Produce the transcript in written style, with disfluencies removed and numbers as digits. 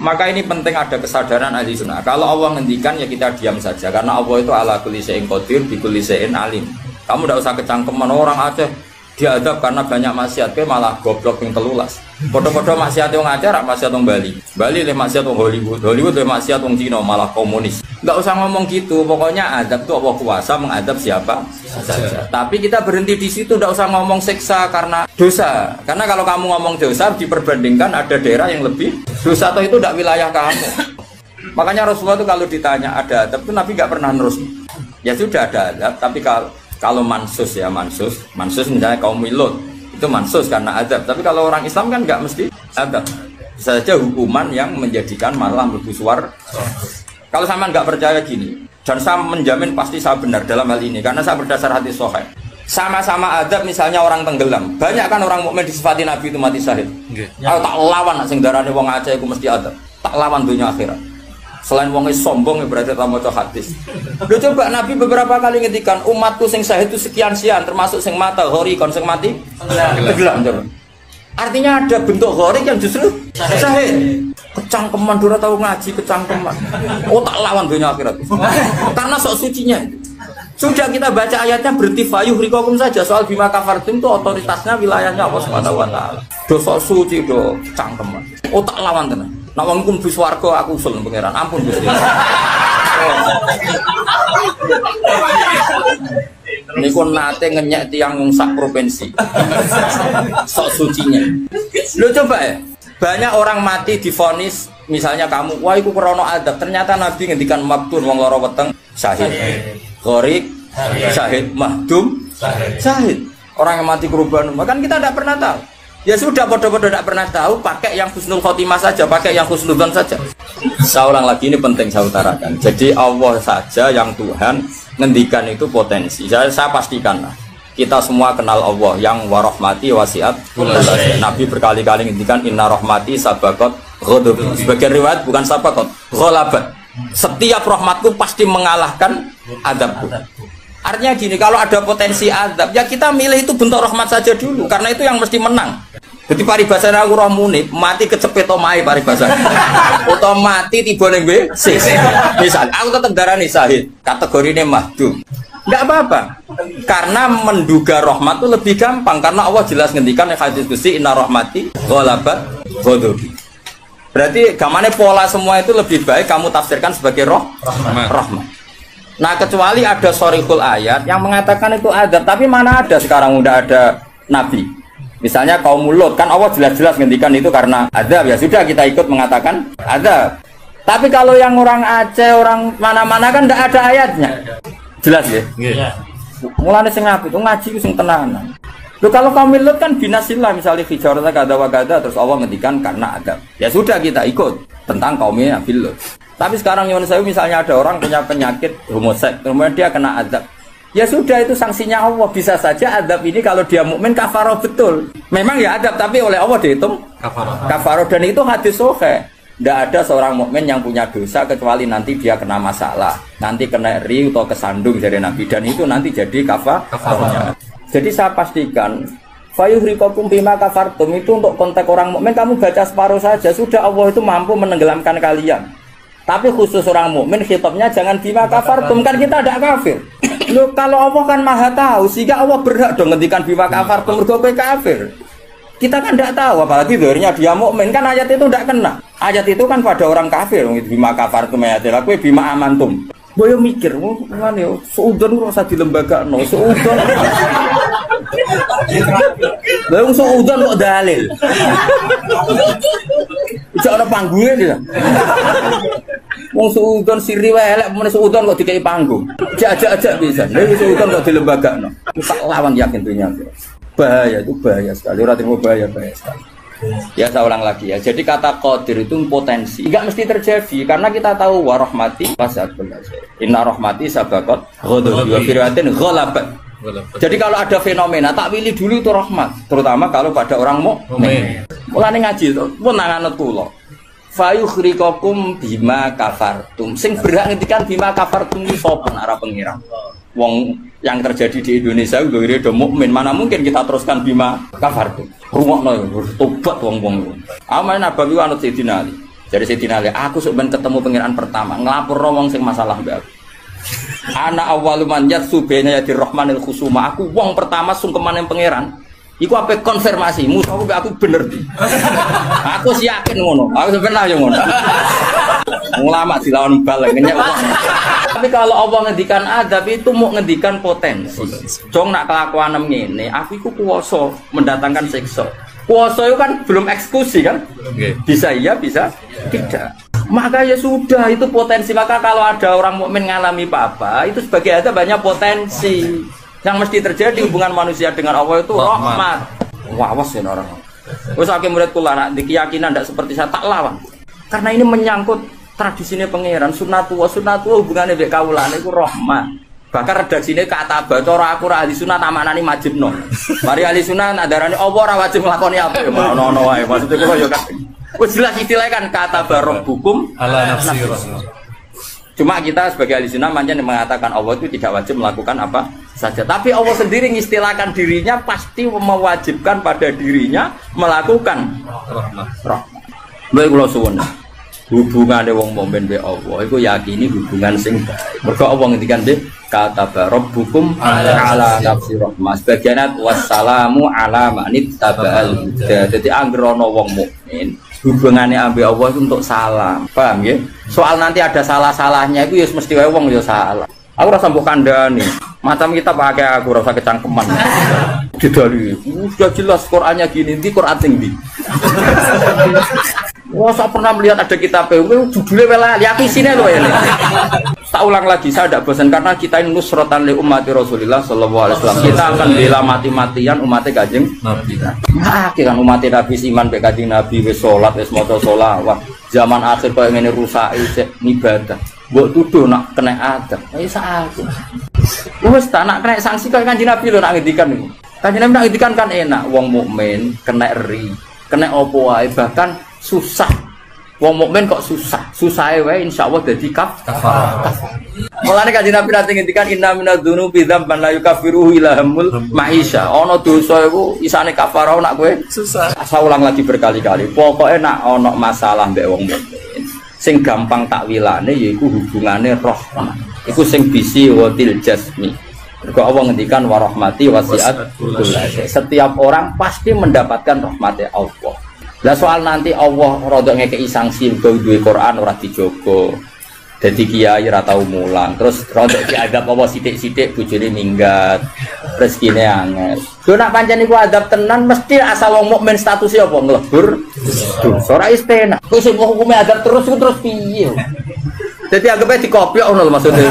Maka ini penting ada kesadaran ahli sunnah. Kalau Allah ngendikan ya kita diam saja, karena Allah itu ala kulli syai'in qadir bi kulli syai'in alim. Kamu tidak usah kecangkeman orang Aceh diadab karena banyak maksiat, malah goblok yang telulas. Foto-foto maksiat yang Aceh, maksiat yang Bali. Bali le maksiat yang Hollywood, Hollywood le maksiat yang Cina, malah komunis. Nggak usah ngomong gitu. Pokoknya adab itu Allah kuasa mengadab siapa saja. Tapi kita berhenti di situ, nggak usah ngomong siksa karena dosa. Karena kalau kamu ngomong dosa diperbandingkan ada daerah yang lebih dosa atau itu tidak wilayah kamu. Makanya Rasulullah itu kalau ditanya ada adab itu Nabi nggak pernah nerus. Ya sudah ada adab, tapi kalau mansus ya mansus misalnya kaum Milot itu mansus karena adab. Tapi kalau orang Islam kan nggak mesti adab. Bisa saja hukuman yang menjadikan malah mlebu swarga. Kalau sama nggak percaya gini, dan saya menjamin pasti saya benar dalam hal ini karena saya berdasar hadis sahih. Sama-sama adab misalnya orang tenggelam, banyak kan orang mukmin disifati Nabi itu mati syahid. Kalau tak lawan sing darane wong Aceh iku mesti adab. Tak lawan dunia akhirat. Selain wong sombong berarti tak maca hadis. Lho coba Nabi beberapa kali ngendikan umatku sing syahid itu sekian-sekian termasuk sing mata hori kon sing mati tenggelam coba. Artinya ada bentuk gharik yang justru syahid. Kecangkeman dura tahu ngaji kecangkeman. Oh tak lawan dunia akhirat. Karena sok sucinya. Sudah kita baca ayatnya berarti fayuh rikokum saja soal bima kafartum itu otoritasnya wilayahnya Allah Subhanahu wa taala. Do sok suci do cangkeman. Oh tak lawan tenan. Nek wong ku mlebu swarga aku usul pangeran. Ampun Gusti. Niku nate ngenyek tiyang wong sak provinsi. Sok sucinya. Lo coba ya. Banyak orang mati divonis misalnya kamu, wah iku krana adab. Ternyata Nabi ngendikan maktun wong lara weteng syahid. Gharik syahid, mahdum syahid. Orang yang mati korban, kan kita tidak pernah tahu. Ya sudah bodoh-bodoh tidak pernah tahu, pakai yang husnul khotimah saja, pakai yang husnudzon saja. Saya ulang lagi ini penting saya utarakan. Jadi Allah saja yang Tuhan ngendikan itu potensi. Saya pastikan lah. Kita semua kenal Allah yang warahmati wasiat. Nabi berkali-kali ngendikan inna rahmati sabaqat ghadab. Sebagian riwayat bukan sabaqat, ghalabat. Setiap rahmatku pasti mengalahkan adabku. Artinya gini, kalau ada potensi adab, ya kita milih itu bentuk rahmat saja dulu, karena itu yang mesti menang. Jadi paribasane aku roh munib, mati kecepet omahe paribasane. Utawa mati tiba ning WC. Misal aku tetep darani syahid, kategorine mahdum. Enggak apa-apa. Karena menduga rahmat itu lebih gampang karena Allah jelas ngendikan hadis qudsi inna rahmati ghalabat ghadabi. Berarti gamane pola semua itu lebih baik kamu tafsirkan sebagai rahmat. Nah, kecuali ada sharihul ayat yang mengatakan itu adab, tapi mana ada sekarang udah ada nabi. Misalnya kaum Lut kan Allah jelas-jelas ngendikan itu karena adab, ya sudah kita ikut mengatakan adab. Tapi kalau yang orang Aceh, orang mana-mana kan enggak ada ayatnya. Jelas ya? Iya. Mulane sing apik itu ngaji sing tenanan. Loh kalau kaum Lut kan binasillah misalnya hijarah kada wa kada terus Allah ngendikan karena adab. Ya sudah kita ikut tentang kaumnya Nabi Lut. Tapi sekarang nyuwun sewu misalnya ada orang punya penyakit homoseks, kemudian dia kena adab. Ya sudah itu sanksinya Allah. Bisa saja adab ini kalau dia mukmin kafaroh betul. Memang ya adab tapi oleh Allah dihitung kafaroh dan itu hadis sahih. Tidak ada seorang mukmin yang punya dosa kecuali nanti dia kena masalah, nanti kena riu atau kesandung dari Nabi dan itu nanti jadi kafarnya. Jadi saya pastikan fayuhrikokum bima kafartum itu untuk konteks orang mukmin kamu baca separuh saja sudah Allah itu mampu menenggelamkan kalian. Tapi khusus orang mukmin khitabnya jangan bima kafartum kan kita tidak kafir. Loh kalau Allah kan maha tahu sehingga Allah berhak dong ngendikan bima kafartum mergo kowe kafir. Kita kan tidak tahu apalagi darinya dia mukmin kan ayat itu tidak kena. Ayat itu kan pada orang kafir bima kafartum ayatil kowe bima amantum. Boyo mikir, ngene yo, seudon ora usah dilembagakno, seudon. Lah wong seudon kok dalil. Ijo ana panggunge lho. Wong seudon siri wae elek, men seudon kok dikai panggung. Ajak-ajak bisa. Lha seudon kok dilembagakno. Tak lawan yakin dunia. Bahaya itu bahaya sekali, ora terima bahaya sekali. Ya saya ulang lagi ya. Jadi kata qadir itu potensi. Enggak mesti terjadi karena kita tahu warahmati wasatul. Inna rahmati sabaqat ghadabi wa firatin ghalabat. Jadi kalau ada fenomena tak pilih dulu itu rahmat, terutama kalau pada orang mukmin. Mulane ngaji to, pun nanganut kula. Fayukhriqakum bima kafartum. Sing berhak ngendikan bima kafartum iki sapa arah pengira. Wong yang terjadi di Indonesia udah do mukmin, mana mungkin kita teruskan bima kafartum. Rungokno tobat wong-wong. Amal Nabawi anut Sayyidina Ali. Jadi Sayyidina Ali, aku sebenarnya ketemu pangeran pertama, ngelapor wong sing masalah mbak aku. Ana awwalu man yatsu baina yadir rahmanil khusuma. Aku wong pertama sungkeman yang pangeran. Iku apa konfirmasi, musuh aku bener di. Aku sih yakin ngono. Aku sebenarnya ngono. Ulama dilawan bal ngenyek wong. Tapi kalau Allah ngendikan adab itu mau ngendikan potensi. Jong nak kelakuan ngene, aku iku kuwasa mendatangkan siksa. Kuwasa itu kan belum eksekusi kan? Bisa iya, bisa tidak. Maka ya sudah itu potensi. Maka kalau ada orang mukmin ngalami apa-apa, itu sebagai ada banyak potensi. Yang mesti terjadi hubungan manusia dengan Allah itu rahmat. Wawas ya orang. Terus akhirnya murid kula nak di keyakinan tidak seperti saya tak lawan. Karena ini menyangkut tradisinya pangeran sunatullah hubungannya dengan kawulane itu rahmat. Bahkan redaksine kata bacara aku ra ahli sunah tamanani majibno. Mari ahli sunah nadarane apa ora wajib nglakoni apa ya ono wae. Maksudnya kula ya kan. Wis jelas istilahnya kan kata barabbukum ala nafsi. Cuma kita sebagai ahli sunnah manjen mengatakan Allah itu tidak wajib melakukan apa saja. Tapi Allah sendiri mengistilahkan dirinya pasti mewajibkan pada dirinya melakukan rahmat. Baik kula suwun. Hubungane wong mukmin be Allah iku yakini hubungan sing baik. Mergo Allah ngendikan nggih kata rabbukum ala nafsi rahmah. Sebagian wassalamu ala manit tabal huda. Dadi anggere ana wong mukmin hubungannya ambek Allah itu untuk salam. Paham ya? Soal nanti ada salah-salahnya itu ya mesti wae wong ya salah. Aku rasa mbok kandhani. Macam kita pakai aku rasa kecangkeman. Didali. Sudah jelas Qur'annya gini, nanti Qur'an tinggi. Wah, saya pernah melihat ada kitab judulnya welali, aku isinya loh ini. Tak ulang lagi, saya tidak bosan karena kita ini nusrotan li ummati Rasulillah sallallahu alaihi wasallam. Kita akan bela mati-matian umatnya Kanjeng Nabi. Nah, kan umatnya Nabi iman be Kanjeng Nabi wis salat, wis maca sholawat. Zaman akhir koyo ngene rusak ibadah. Mbok tuduh nak kena adab. Ayo sakit. Wis tak nak kena sanksi koyo Kanjeng Nabi lho nak ngendikan niku. Kanjeng Nabi nak ngendikan kan enak, wong mukmin kena ri, kena opo wae bahkan susah. Wong mukmin kok susah. Susahe wae insyaallah dadi kafarah. Mulane Kanjeng Nabi nate ngendikan inna minadz-dzunubi dzamban la yukaffiruhu illa hamul maisha. Ana dosa iku isane kafarah nak kowe susah. Asa ulang lagi berkali-kali. Pokoke nak ana masalah mbek wong mukmin, sing gampang takwilane yaiku hubungane rahmah. Iku sing bisi watil jasmi. Mergo Allah ngendikan wa rahmati wasi'at kullasa. Setiap orang pasti mendapatkan rahmatnya Allah. Lah soal nanti Allah rodok ngekei sanksi duwe Quran ora dijogo. Dadi kiai ora tau mulang, terus rodok diadab apa sithik-sithik bojone minggat. Rezekine angel. Lho nak pancen iku adab tenan mesti asal wong mukmin statusnya apa nglebur. Ora istena. Wis hukume adab terus piye? Dadi anggap ae dikopiok ngono lho maksudnya.